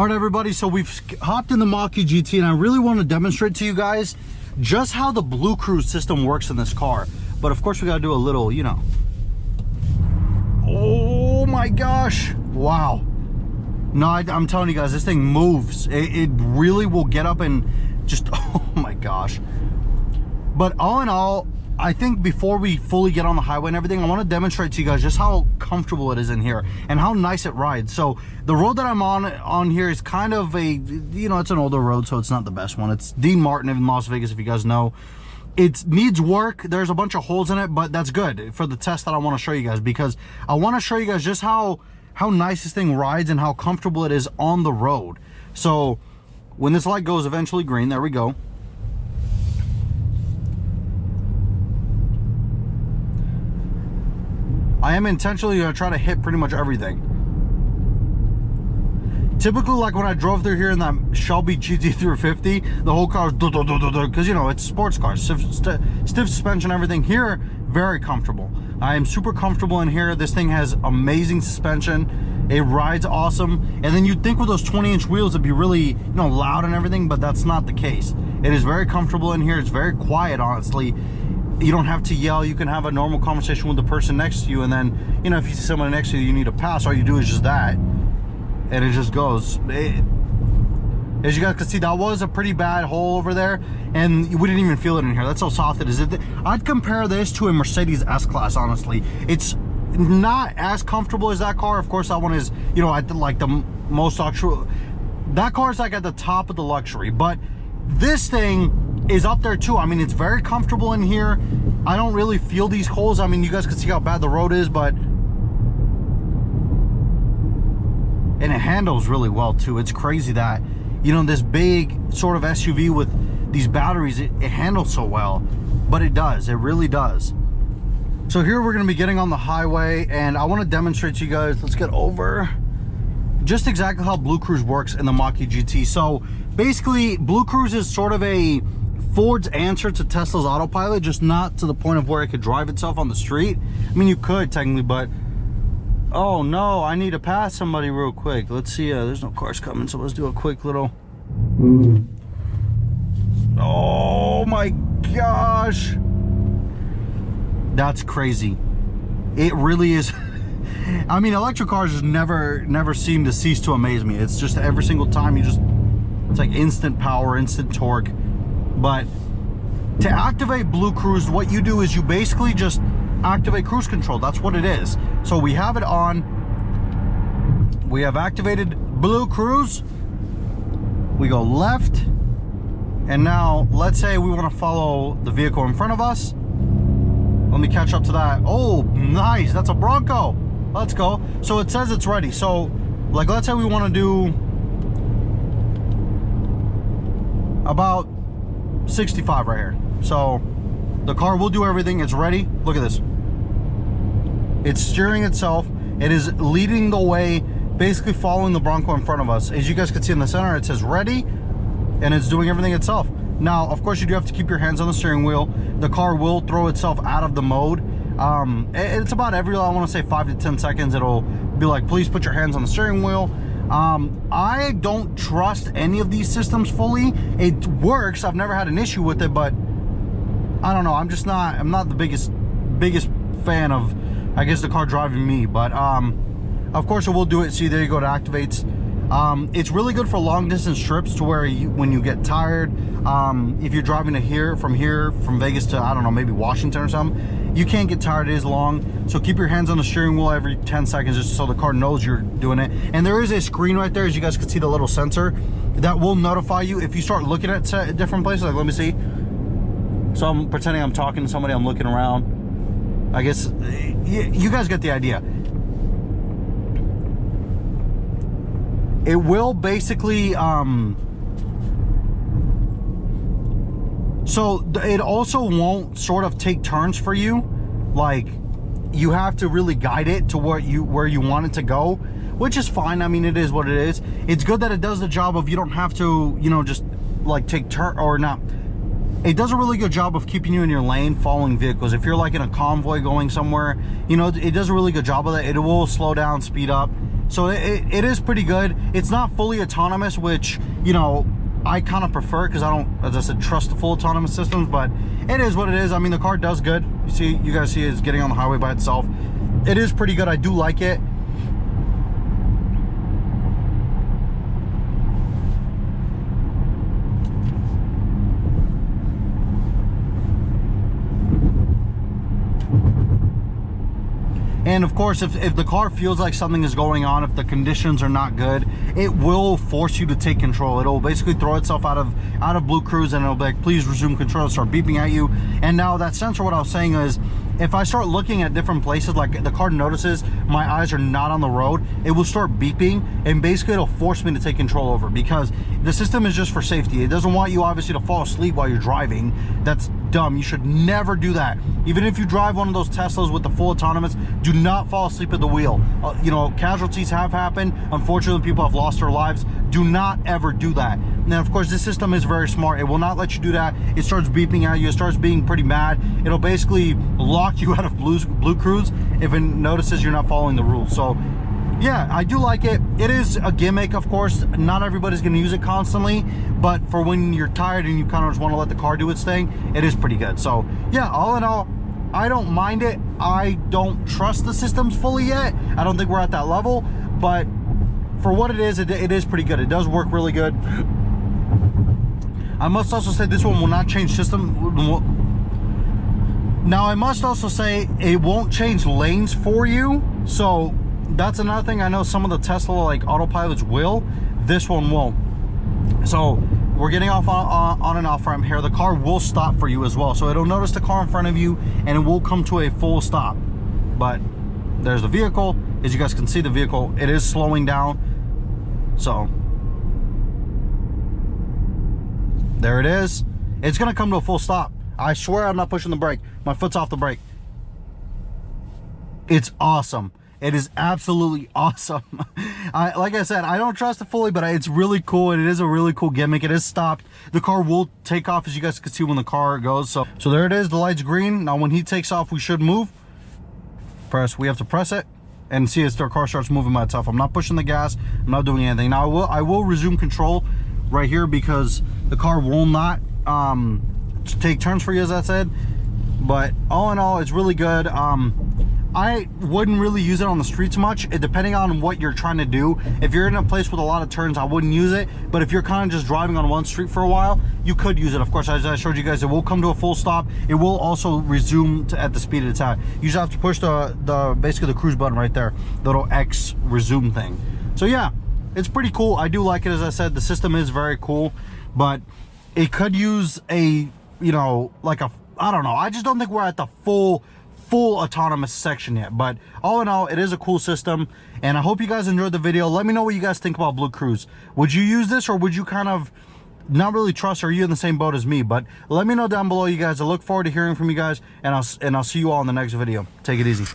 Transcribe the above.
All right, everybody, so we've hopped in the Mach-E GT, and I really want to demonstrate to you guys just how the Blue Cruise system works in this car. But of course, we got to do a little, you know. Oh my gosh. Wow. No, I'm telling you guys, this thing moves. It really will get up and just, oh my gosh. But all in all, I think before we fully get on the highway and everything, I want to demonstrate to you guys just how comfortable it is in here and how nice it rides. So the road that I'm on here is kind of a, you know, it's an older road, so it's not the best one. It's Dean Martin in Las Vegas, if you guys know. It needs work. There's a bunch of holes in it, but that's good for the test that I want to show you guys, because I want to show you guys just how nice this thing rides and how comfortable it is on the road. So when this light goes eventually green, there we go. I am intentionally going to try to hit pretty much everything. Typically, like when I drove through here in that Shelby GT350, the whole car is because, you know, it's a sports car, stiff suspension, everything. Here, very comfortable. I am super comfortable in here. This thing has amazing suspension. It rides awesome. And then you'd think with those 20-inch wheels it'd be really, you know, loud and everything, but that's not the case. It is very comfortable in here. It's very quiet, honestly. You don't have to yell. You can have a normal conversation with the person next to you, and then, you know, if you see someone next to you, you need to pass, all you do is just that, and it just goes. As you guys can see, that was a pretty bad hole over there, and we didn't even feel it in here. That's how soft it is. I'd compare this to a Mercedes S-Class, honestly. It's not as comfortable as that car. Of course, that one is, you know, at like the most luxury. That car is like at the top of the luxury, but this thing is up there too. I mean, it's very comfortable in here. I don't really feel these holes. I mean, you guys can see how bad the road is, but and it handles really well too. It's crazy that, you know, this big sort of SUV with these batteries, it handles so well, but it does. It really does. So here we're going to be getting on the highway, and I want to demonstrate to you guys. Let's get over just exactly how Blue Cruise works in the Mach-E GT. So basically, Blue Cruise is sort of a Ford's answer to Tesla's Autopilot, just not to the point of where it could drive itself on the street. I mean, you could technically, but oh no, I need to pass somebody real quick. Let's see. There's no cars coming, so let's do a quick little. Oh my gosh, that's crazy. It really is. I mean, electric cars just never seem to cease to amaze me. It's just every single time it's like instant power, instant torque. But to activate Blue Cruise, what you do is you basically just activate cruise control. That's what it is. So we have it on. We have activated Blue Cruise. We go left. And now, let's say we want to follow the vehicle in front of us. Let me catch up to that. Oh, nice. That's a Bronco. Let's go. So it says it's ready. So, like, let's say we want to do about 65 right here. So the car will do everything. It's ready. Look at this. It's steering itself. It is leading the way, basically following the Bronco in front of us. As you guys can see in the center, it says ready, and it's doing everything itself. Now, of course, you do have to keep your hands on the steering wheel. The car will throw itself out of the mode. It's about every, I want to say 5 to 10 seconds, it'll be like, please put your hands on the steering wheel. I don't trust any of these systems fully. It works. I've never had an issue with it, but I don't know. I'm not the biggest fan of, I guess, the car driving me. But of course it will do it. See, there you go. It activates. It's really good for long distance trips, to where when you get tired, if you're driving to from Vegas to, I don't know, maybe Washington or something, you can't get tired. It is long. So keep your hands on the steering wheel every 10 seconds, just so the car knows you're doing it. And there is a screen right there, as you guys can see, the little sensor that will notify you if you start looking at different places. Like, let me see. So I'm pretending I'm talking to somebody, I'm looking around. I guess you guys get the idea. It will basically so it also won't sort of take turns for you. Like, you have to really guide it to where you want it to go, which is fine. I mean, it is what it is. It's good that it does the job of, you don't have to, you know, just like take turn or not. It does a really good job of keeping you in your lane, following vehicles. If you're like in a convoy going somewhere, you know, it does a really good job of that. It will slow down, speed up. So it is pretty good. It's not fully autonomous, which, you know, I kind of prefer, because I don't, as I said, trust the full autonomous systems, but it is what it is. I mean, the car does good. You guys see it's getting on the highway by itself. It is pretty good. I do like it. And of course, if the car feels like something is going on, if the conditions are not good, it will force you to take control. It'll basically throw itself out of Blue Cruise, and it'll be like, please resume control, start beeping at you. And now that sensor, what I was saying is, if I start looking at different places, like the car notices my eyes are not on the road, it will start beeping, and basically it'll force me to take control over, because the system is just for safety. It doesn't want you obviously to fall asleep while you're driving. That's dumb. You should never do that. Even if you drive one of those Teslas with the full autonomous, do not fall asleep at the wheel. You know, casualties have happened. Unfortunately, people have lost their lives. Do not ever do that. Now, of course, this system is very smart. It will not let you do that. It starts beeping at you. It starts being pretty mad. It'll basically lock you out of Blue Cruise if it notices you're not following the rules. So yeah, I do like it. It is a gimmick, of course. Not everybody's going to use it constantly, but for when you're tired and you kind of just want to let the car do its thing, it is pretty good. So yeah, all in all, I don't mind it. I don't trust the systems fully yet. I don't think we're at that level, but for what it is pretty good. It does work really good. I must also say this one will not change system. Now, I must also say it won't change lanes for you. So that's another thing. I know some of the Tesla like autopilots will. This one won't. So we're getting off on an off ramp here. The car will stop for you as well. So it'll notice the car in front of you and it will come to a full stop. But there's the vehicle. As you guys can see, the vehicle, it is slowing down. So there it is. It's gonna come to a full stop. I swear I'm not pushing the brake. My foot's off the brake. It's awesome. It is absolutely awesome. Like I said, I don't trust it fully, but it's really cool. It is a really cool gimmick. It is stopped. The car will take off, as you guys can see when the car goes. So there it is. The light's green. Now when he takes off, we should move. We have to press it and see as the car starts moving by itself. I'm not pushing the gas. I'm not doing anything. Now I will resume control right here, because the car will not take turns for you, as I said. But all in all, it's really good. I wouldn't really use it on the streets much, depending on what you're trying to do. If you're in a place with a lot of turns, I wouldn't use it. But if you're kind of just driving on one street for a while, you could use it. Of course, as I showed you guys, it will come to a full stop. It will also resume at the speed it's at. You just have to push basically the cruise button right there, the little X resume thing. So yeah, it's pretty cool. I do like it. As I said, the system is very cool, but it could use a, you know, like a, I don't know. I just don't think we're at the full autonomous section yet. But all in all, it is a cool system, and I hope you guys enjoyed the video. Let me know what you guys think about Blue Cruise. Would you use this, or would you kind of not really trust? Or are you in the same boat as me? But let me know down below, you guys. I look forward to hearing from you guys, and I'll see you all in the next video. Take it easy.